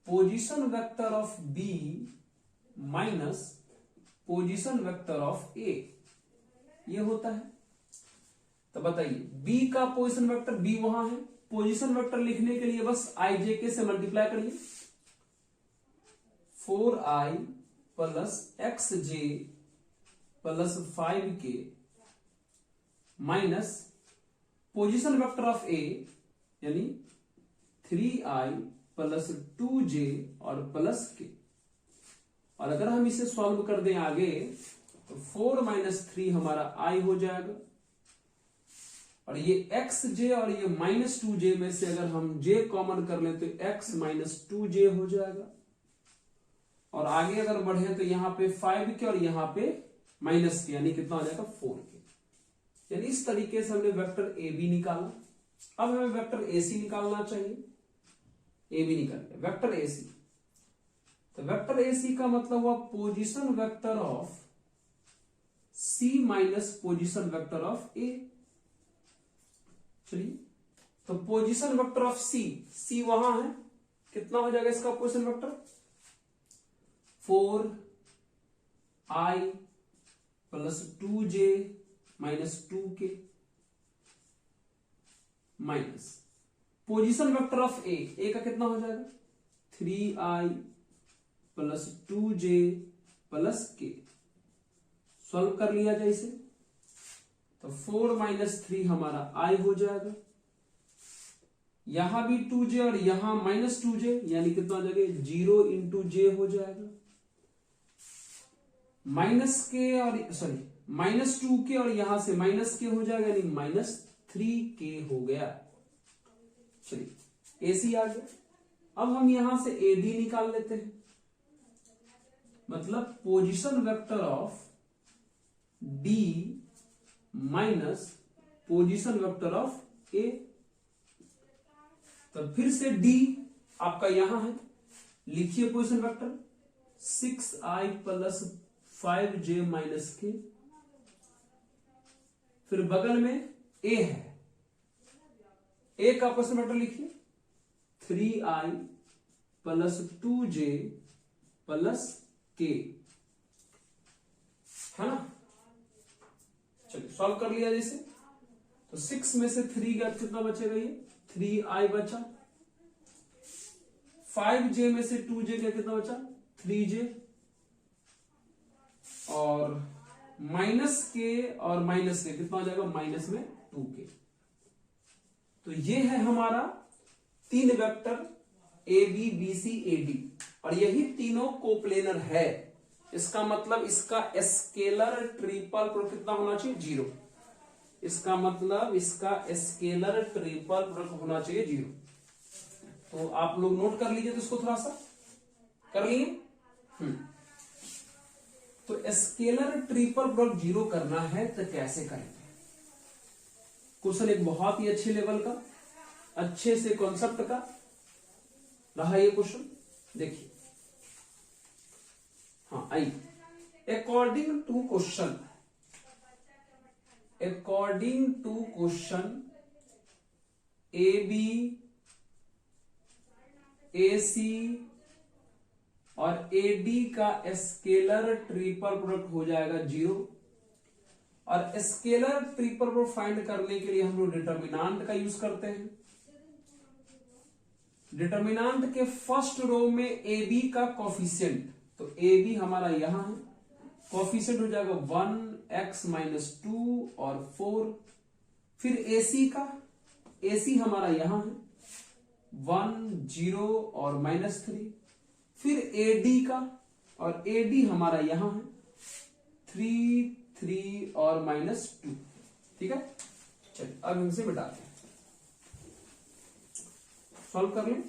position vector of B minus position vector of A, ये होता है। तो बताइए बी का पोजीशन वेक्टर बी वहां है, पोजीशन वेक्टर लिखने के लिए बस आई जे के से मल्टीप्लाई करिए। 4i plus X J plus 5k minus position vector of A यानी 3i प्लस 2j और प्लस k। और अगर हम इसे सॉल्व कर दें आगे तो 4 - 3 हमारा i हो जाएगा, और ये xj और ये -2j में से अगर हम j कॉमन कर लें तो x - 2j हो जाएगा। और आगे अगर बढ़े तो यहां पे 5k और यहां पे -k, यानी कितना हो जाएगा 4k। यानी इस तरीके से हमने वेक्टर ए बी निकाला। अब हमें वेक्टर ए सी निकालना चाहिए। ए बी निकल गया, वेक्टर ए सी। तो वेक्टर ए सी का मतलब हुआ position vector of C minus position vector of A. चलिए तो पोजीशन वेक्टर ऑफ सी वहां है, कितना हो जाएगा इसका position vector 4i plus 2j minus 2k minus position vector of A का कितना हो जाएगा 3i plus 2j plus k। Solve कर लिया जाए इसे तो 4 माइनस 3 हमारा i हो जाएगा, यहां भी 2j और यहां माइनस 2j यानी कितना हो जाएगा 0 इंटू j हो जाएगा, माइनस के और सॉरी माइनस 2k और यहां से माइनस के हो जाएगा यानी माइनस 3k हो गया। चलिए AC आ गया। अब हम यहां से AD निकाल लेते हैं, मतलब position vector of D minus position vector of A। तो फिर से D आपका यहां है, लिखिए position vector 6i plus 5j minus k, फिर बगल में A है, A का पोजीशन वेक्टर लिखिए 3i plus 2j plus k, है ना। चलिए सॉल्व कर लिया जैसे तो 6 में से 3 गया कितना बचेगा ये 3i बचा, 5j में से 2j का कितना बचा 3j, और माइनस के और माइनस के कितना हो जाएगा माइनस में 2k। तो ये है हमारा 3 vector A B B C A D, और यही तीनों कोप्लेनर है। इसका मतलब इसका स्केलर ट्रिपल प्रोडक्ट कितना होना चाहिए 0। इसका मतलब इसका स्केलर ट्रिपल प्रोडक्ट होना चाहिए 0। तो आप लोग नोट कर लीजिए, तो इसको थोड़ा सा कर लिए। तो स्केलर ट्रिपल प्रोडक्ट 0 करना है तो कैसे करेंगे। क्वेश्चन एक बहुत ही अच्छे लेवल का, अच्छे से कॉन्सेप्ट का रहा ये क्वेश्चन। देखिए हाँ आइए, according to question A B A C और ए डी का स्केलर ट्रिपल प्रोडक्ट हो जाएगा 0। और स्केलर ट्रिपल प्रोडक्ट फाइंड करने के लिए हम लोग डिटर्मिनांट का यूज करते हैं। डिटर्मिनांट के फर्स्ट रो में ए बी का कोफिशिएंट, तो ए बी हमारा यहां है, कोफिशिएंट हो जाएगा 1x माइनस 2 और 4। फिर AC का, AC हमारा यहां है 1 0 और माइनस 3। फिर AD का, और AD हमारा यहां है 3 3 और माइनस 2। ठीक है, चलिए अब इनसे मिटाते हैं, सॉल्व कर लें।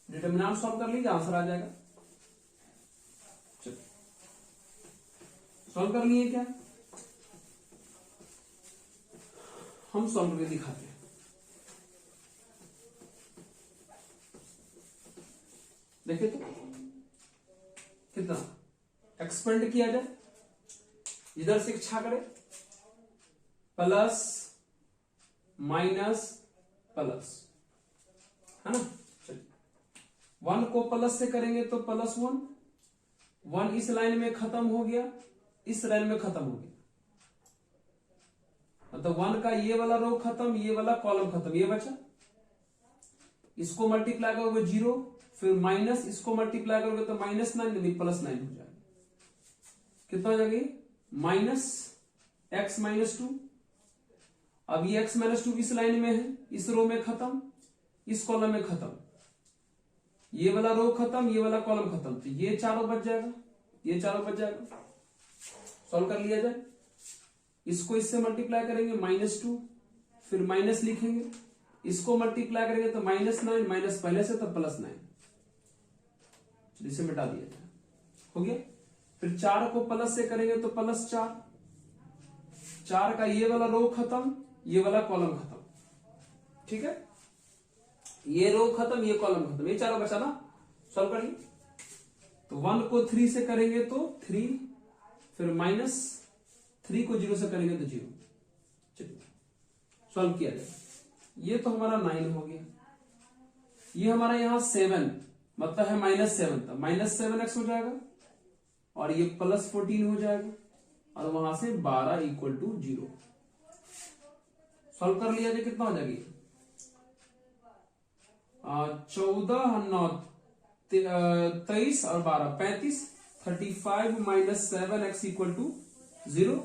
डिटर्मिनेंट सॉल्व कर लीजिए, आंसर आ जाएगा। चलिए सॉल्व कर लिए क्या, हम सॉल्व करके दिखाते हैं। देखिए तो कितना एक्सपेंड किया जाए, इधर से इच्छा करे प्लस माइनस प्लस, है ना। चलिए 1 को प्लस से करेंगे तो प्लस 1 इस लाइन में खत्म हो गया, इस लाइन में खत्म हो गया, मतलब 1 का ये वाला रो खत्म, ये वाला कॉलम खत्म, ये बचा। इसको मल्टीप्लाई करोगे 0, फिर माइनस इसको मल्टीप्लाई करोगे तो माइनस 9 यानी प्लस 9 हो जाएगा। कितना हो जाएगा माइनस x माइनस 2। अब ये x माइनस 2 इस लाइन में है, इस रो में खत्म, इस कॉलम में खत्म, ये वाला रो खत्म, ये वाला कॉलम खत्म, तो ये चारों बच जाएगा, ये चारों बच जाएगा। सॉल्व कर लिया जाए, इसको इससे मल्टीप्लाई करेंगे -2, फिर माइनस लिखेंगे, इसको मल्टीप्लाई करेंगे तो -9, माइनस पहले से तो +9, इसे मिटा दिया जाए, हो गया। फिर 4 को प्लस से करेंगे तो +4, 4 का ये वाला रो खत्म, ये वाला कॉलम खत्म, ठीक है, ये रो खत्म, ये कॉलम खत्म, ये चारों बचा ना। सॉल्व करिए, तो 1 को 3 से करेंगे तो 3, फिर -3 को 0 से करेंगे तो 0। चलिए सॉल्व किया जाए, ये तो हमारा 9 हो गया, ये हमारा यहां 7 मतलब है -7, तो -7x हो जाएगा, और ये +14 हो जाएगा, और वहां से 12 इक्वल टू 0। सॉल्व कर लिया जाए कितना हो जाएगी 23 और 12 35, 35 माइनस 7x इक्वल टू 0,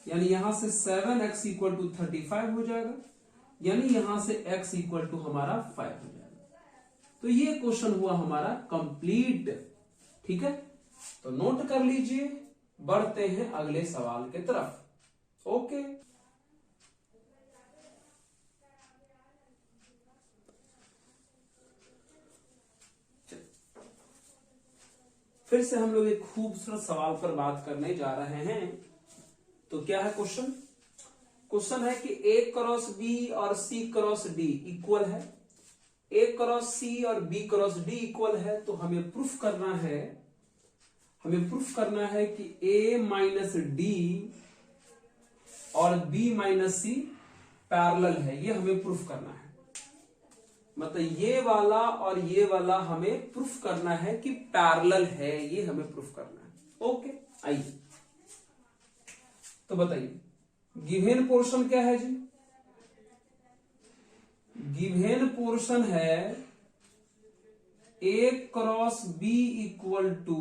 यानी यहां से 7x इक्वल टू 35 हो जाएगा, यानी यहां से x इक्वल टू हमारा 5 हो जाएगा। तो ये क्वेश्चन हुआ हमारा कंप्लीट। ठीक है, तो नोट कर लीजिए, बढ़ते हैं अगले सवाल के तरफ। ओके, फिर से हम लोग एक खूबसूरत सवाल पर बात करने जा रहे हैं। तो क्या है क्वेश्चन? क्वेश्चन है कि A क्रॉस B और C क्रॉस D इक्वल है, A क्रॉस C और B क्रॉस D इक्वल है। तो हमें प्रूफ करना है कि A माइनस D और B माइनस C पैरेलल है। ये हमें प्रूफ करना है, मतलब ये वाला और ये वाला हमें प्रूफ करना है कि पैरेलल है, ये हमें प्रूफ करना है। ओके, आइए तो बताइए गिवन पोर्शन क्या है जी? गिवन पोर्शन है A cross B equal to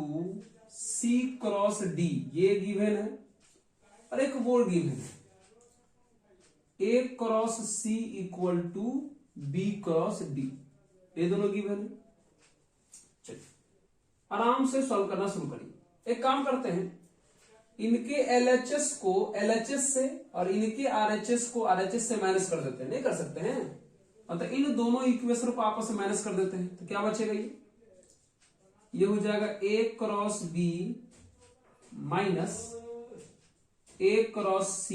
C cross D, ये गिवन है। और एक वो गिवन है A cross C equal to B cross D, ये दोनों गिवन है। चलिए आराम से सॉल्व करना शुरू करिए। एक काम करते हैं, इनके LHS को LHS से और इनके RHS को RHS से माइनस कर देते हैं। नहीं कर सकते हैं, मतलब इन दोनों इक्वेशन को आपस में माइनस कर देते हैं। तो क्या बचेगा? ये हो जाएगा A cross B minus A cross C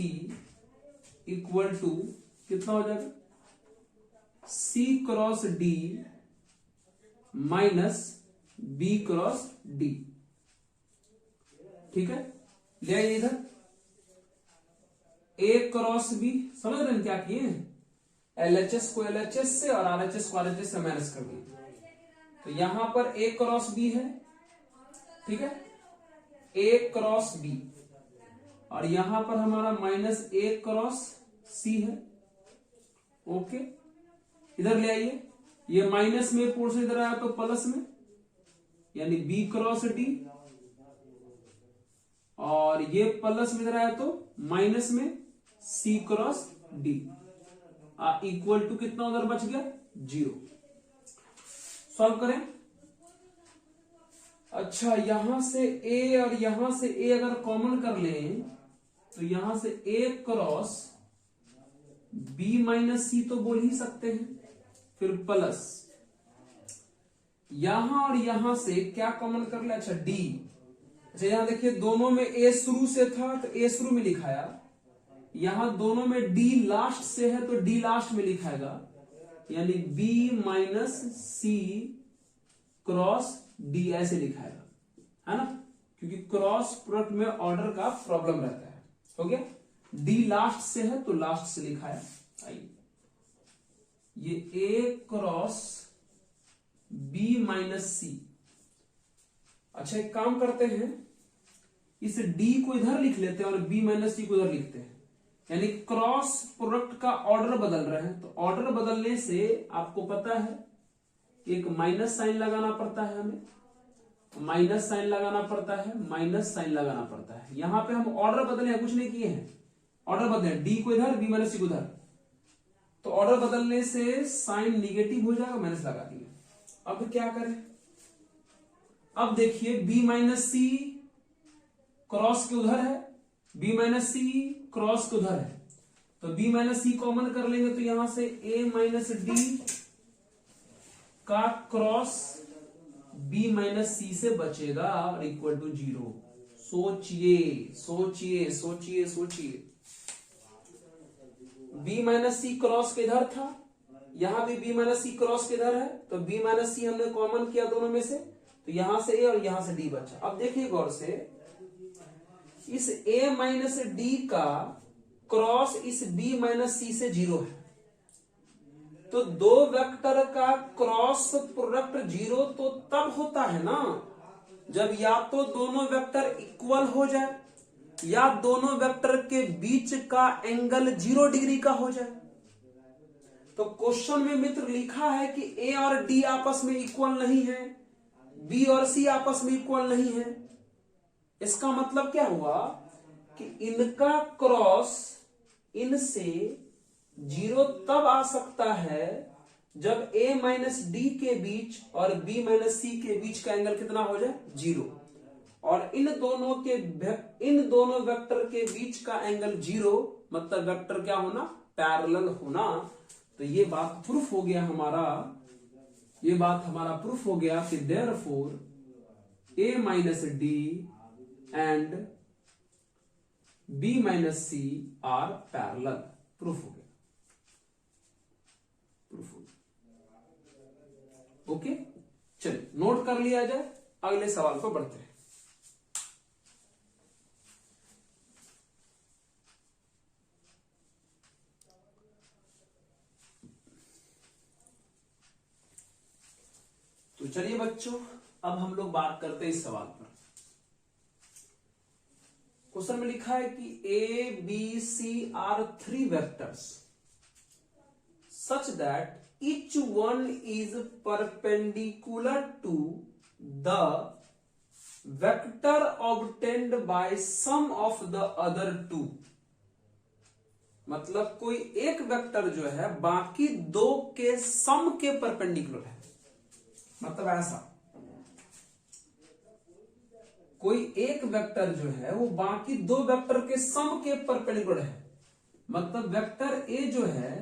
equal to कितना हो जाएगा C cross D minus B cross D। ठीक है, ले आइए इधर A क्रॉस B, समझ रहे हैं क्या किए? LHS को LHS से और RHS को RHS से माइनस कर दिए। तो यहां पर A क्रॉस B है, ठीक है, A क्रॉस B, और यहां पर हमारा माइनस A क्रॉस C है। ओके, इधर ले आइए, ये माइनस में पोर्शन इधर आया तो प्लस में, यानी B क्रॉस D, और ये प्लस में इधर आया तो माइनस में C cross D, equal to कितना उधर बच गया 0। सॉल्व करें। अच्छा, यहां से A और यहां से A अगर कॉमन कर लें तो यहां से A cross B minus C तो बोल ही सकते हैं, फिर प्लस यहां और यहां से क्या कॉमन कर ले? अच्छा D। अच्छा यहां देखिए दोनों में A शुरू से था तो A शुरू में लिखाया, यहां दोनों में D लास्ट से है तो D लास्ट में लिखाएगा, यानी B minus C cross D ऐसे लिखाएगा, है ना, क्योंकि क्रॉस प्रोडक्ट में ऑर्डर का प्रॉब्लम रहता है। हो गया, D लास्ट से है तो लास्ट से लिखाया। आइए, ये A cross B minus C। अच्छा एक काम करते हैं, इस D को इधर लिख लेते हैं और B माइनस C को इधर लिखते हैं, यानी क्रॉस प्रोडक्ट का ऑर्डर बदल रहे हैं। तो ऑर्डर बदलने से आपको पता है एक माइनस साइन लगाना पड़ता है, हमें माइनस साइन लगाना पड़ता है, माइनस साइन लगाना पड़ता है। यहां पे हम ऑर्डर बदले हैं, कुछ नहीं किए हैं, ऑर्डर बदले D को इधर B माइनस C को इधर, तो ऑर्डर बदलने से साइन निगेटिव हो जाएगा, माइनस लगा दिए। अब क्या करें? अब देखिए B माइनस C क्रॉस के उधर है, B माइनस C क्रॉस के उधर है, तो B माइनस C कॉमन कर लेंगे तो यहां से A माइनस D का क्रॉस B माइनस C से बचेगा और इक्वल टू 0। सोचिए सोचिए सोचिए सोचिए, B माइनस C क्रॉस के इधर था, यहां भी B माइनस C क्रॉस के इधर है, तो B माइनस C हमने कॉमन किया दोनों में से, तो यहां से A और यहां से D बचा। अब देखिए गौर से, इस A माइनस D का क्रॉस इस B माइनस C से 0 है, तो दो वेक्टर का क्रॉस प्रोडक्ट 0 तो तब होता है ना जब या तो दोनों वेक्टर इक्वल हो जाए, या दोनों वेक्टर के बीच का एंगल 0 डिग्री का हो जाए। तो क्वेश्चन में मित्र लिखा है कि ए और डी आपस में इक्वल नहीं है, बी और सी आपस में इक्वल नहीं है। इसका मतलब क्या हुआ कि इनका क्रॉस इनसे 0 तब आ सकता है जब a माइनस डी के बीच और b माइनस सी के बीच का एंगल कितना हो जाए 0, और इन दोनों वेक्टर के बीच का एंगल 0, मतलब वेक्टर क्या होना, पैरेलल होना। तो ये बात प्रूफ हो गया हमारा, ये बात हमारा प्रूफ हो गया कि therefore a minus D and b minus C are parallel. Proof हो गया, प्रूफ हो गया। ओके, चलिए नोट कर लिया जाए, अगले सवाल पर बढ़ते हैं। तो चलिए बच्चों, अब हम लोग बात करते हैं इस सवाल पर। क्वेश्चन में लिखा है कि A B C are 3 vectors such that each one is perpendicular to the vector obtained by sum of the other two। मतलब कोई एक वेक्टर जो है बाकी दो के सम के परपेंडिकुलर है। मतलब ऐसा, कोई एक वेक्टर जो है वो बाकी दो वेक्टर के सम के परपेंडिकुलर है। मतलब वेक्टर ए जो है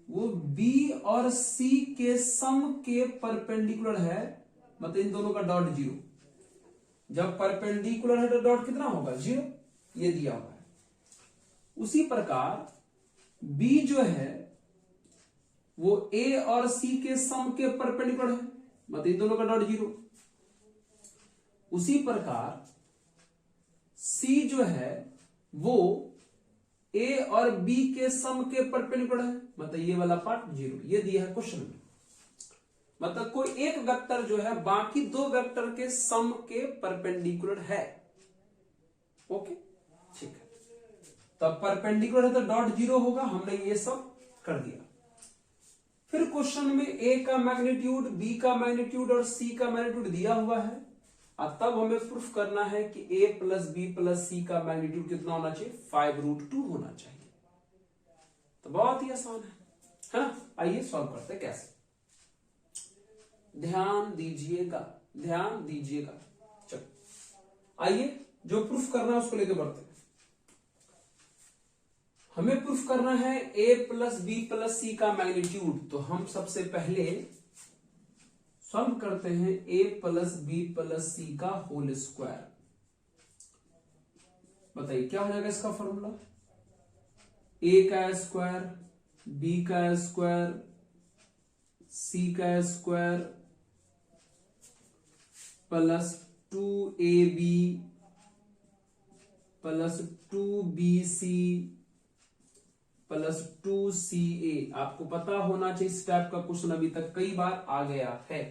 वो बी और सी के सम के परपेंडिकुलर है, मतलब इन दोनों का डॉट 0। जब परपेंडिकुलर है तो डॉट कितना होगा 0, ये दिया हुआ है। उसी प्रकार बी जो है वो ए और सी के सम के परपेंडिकुलर है, मतलब इन दोनों का डॉट 0। उसी प्रकार सी जो है वो ए और बी के सम के परपेंडिकुलर है, मतलब ये वाला पार्ट 0। ये दिया है क्वेश्चन में। मतलब कोई एक वेक्टर जो है बाकी दो वेक्टर के सम के परपेंडिकुलर है। ओके, ठीक है। तब परपेंडिकुलर है तो डॉट 0 होगा, हमने ये सब कर दिया। फिर क्वेश्चन में ए का मैग्नीट्यूड, बी का मैग्नीट्यूड और सी का मैग्नीट्यूड दिया हुआ है, और तब हमें प्रूफ करना है कि a plus B plus C का मैग्नीट्यूड कितना होना चाहिए, 5√2 होना चाहिए। तो बहुत ही आसान है ना। आइए सॉल्व करते हैं कैसे। ध्यान दीजिएगा, ध्यान दीजिएगा। चलो आइए, जो प्रूफ करना है उसको लेकर बढ़ते हैं। हमें प्रूफ करना है a plus B plus C का मैग्नीट्यूड। तो हम सबसे पहले सॉल्व करते हैं a plus B plus C का होल स्क्वायर। बताइए क्या हो जाएगा इसका फॉर्मूला, a का स्क्वायर, b का स्क्वायर, c का square plus 2ab plus 2bc plus 2ca। आपको पता होना चाहिए इस टाइप का क्वेश्चन अभी तक कई बार आ गया है,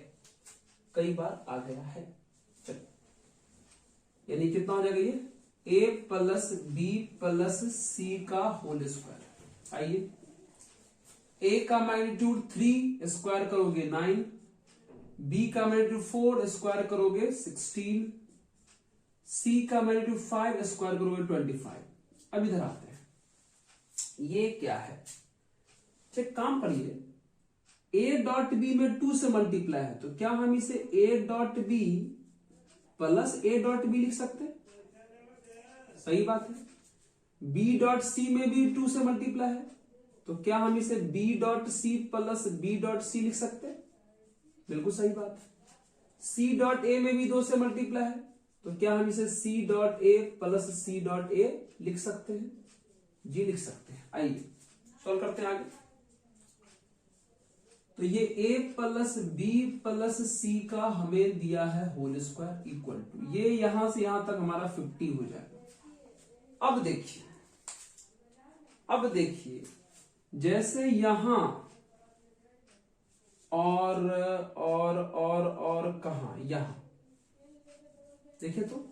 कई बार आ गया है। चलिए, यानी कितना हो जाएगा ये a plus B plus C का होल स्क्वायर। आइए, a का मैग्नीट्यूड 3 स्क्वायर करोगे 9, b का मैग्नीट्यूड 4 स्क्वायर करोगे 16, c का मैग्नीट्यूड 5 स्क्वायर करोगे 25। अब इधर आते हैं, ये क्या है। चेक काम करिए, a डॉट बी में 2 से मल्टीप्लाई है, तो क्या हम इसे a dot B plus a dot B लिख सकते हैं? सही बात है। b डॉट सी में भी 2 से मल्टीप्लाई है, तो क्या हम इसे b dot C plus b dot C लिख सकते हैं? बिल्कुल सही बात है। c डॉट a में भी 2 से मल्टीप्लाई है, तो क्या हम इसे c dot a plus c dot a लिख सकते हैं? जी लिख सकते हैं। आइए सॉल्व करते हैं आगे। तो ये a plus B plus C का हमें दिया है होल स्क्वायर इक्वल टू, ये यहां से यहां तक हमारा 50 हो जाएगा। अब देखिए, अब देखिए जैसे यहां और कहा, यहां देखिए तो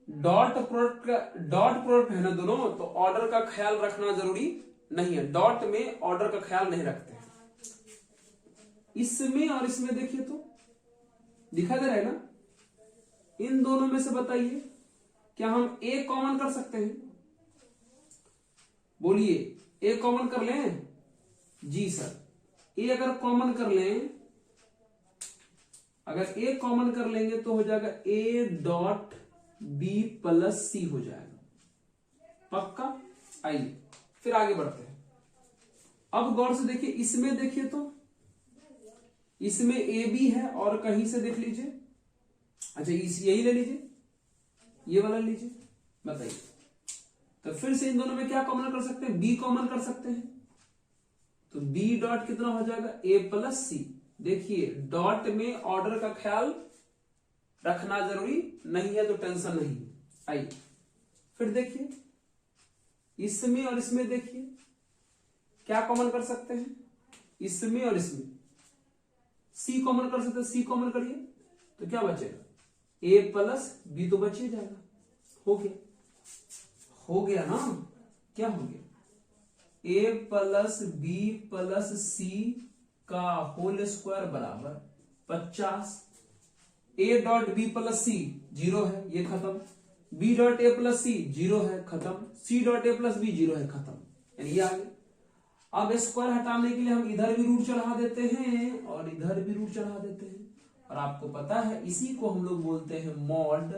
डॉट प्रोडक्ट है ना दोनों, तो ऑर्डर का ख्याल रखना जरूरी नहीं है। डॉट में ऑर्डर का ख्याल नहीं रखते हैं। इसमें और इसमें देखिए तो दिखाई दे रहा है ना, इन दोनों में से बताइए क्या हम ए कॉमन कर सकते हैं? बोलिए, ए कॉमन कर लें? जी सर, ए अगर कॉमन कर लें, अगर ए कॉमन कर लेंगे तो हो जाएगा ए डॉट बी प्लस सी हो जाएगा। पक्का? आइए फिर आगे बढ़ते हैं। अब गौर से देखिए, इसमें देखिए तो इसमें ए बी है और कहीं से देख लीजिए, अच्छा यही ले लीजिए, ये वाला लीजिए, बताइए। तो फिर से इन दोनों में क्या कॉमन कर सकते हैं? बी कॉमन कर सकते हैं। तो बी डॉट कितना हो जाएगा? ए प्लस सी। देखिए डॉट में ऑर्डर का ख्याल रखना जरूरी नहीं है तो टेंशन नहीं है। आइए फिर देखिए, इसमें और इसमें देखिए क्या कॉमन कर सकते हैं? इसमें और इसमें सी कॉमन कर सकते हैं। सी कॉमन करिए तो क्या बचेगा? ए प्लस बी तो बच ही जाएगा। हो गया, हो गया ना? क्या हो गया? A plus B plus C का होल स्क्वायर बराबर 50। A dot B plus C 0 है, ये खत्म। B dot A plus C 0 है, खत्म। C dot A plus B 0 है, खत्म। यानी ये आ गया। अब स्क्वायर हटाने के लिए हम इधर भी रूट चढ़ा देते हैं और इधर भी रूट चढ़ा देते हैं। और आपको पता है इसी को हम लोग बोलते हैं मॉड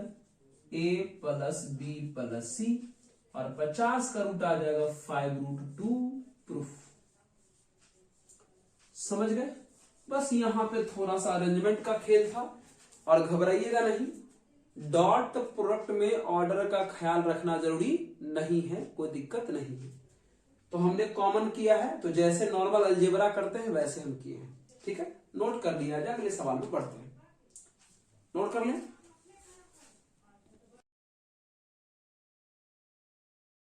ए प्लस बी प्लस सी, और 50 का रूट आ जाएगा 5√2। प्रूफ समझ गए? बस यहां पे थोड़ा सा अरेंजमेंट का खेल था, और घबराइएगा नहीं, डॉट प्रोडक्ट में ऑर्डर का ख्याल रखना जरूरी नहीं है, कोई दिक्कत नहीं है। तो हमने कॉमन किया है, तो जैसे नॉर्मल अलजेब्रा करते हैं वैसे हम किए हैं। ठीक है, नोट कर लिया जाए, अगले सवाल में बढ़ते हैं। नोट कर लें।